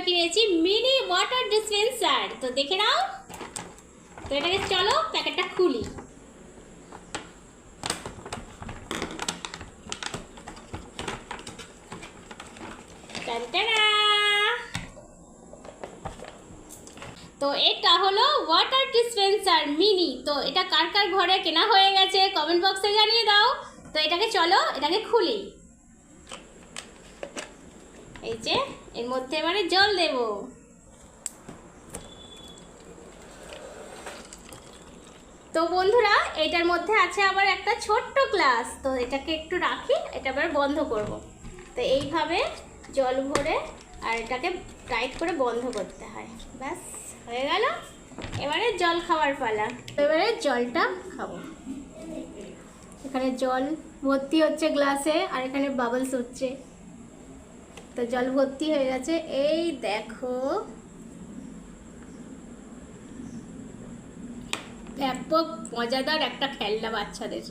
কিনেছি mini water dispenser. তো দেখে নাও। তো এটাকে চলো প্যাকেটটা খুলি। তো এটা হলো ওয়াটার ডিসপেন্সার মিনি। তো এটা কার কার ঘরে কেনা হয়ে গেছে কমেন্ট বক্সে জানিয়ে দাও। তো এটাকে চলো এটাকে খুলি। এই যে এর মধ্যে এবারে জল দেব। তো বন্ধুরা এটার মধ্যে আছে আবার একটা ছোট্ট গ্লাস। তো এটাকে একটু রাখি, এটা আবার বন্ধ করব। তো এইভাবে জল ভরে আর এটাকে টাইট করে বন্ধ করতে হয়। ব্যাস হয়ে গেল। এবারে জল খাওয়ার পালা। এবারে জলটা খাবো। এখানে জল ভর্তি হচ্ছে গ্লাসে আর এখানে বাবলস হচ্ছে। তো জল ভর্তি হয়ে গেছে। এই দেখো ব্যাপক মজাদার একটা খেলনা বাচ্চাদের।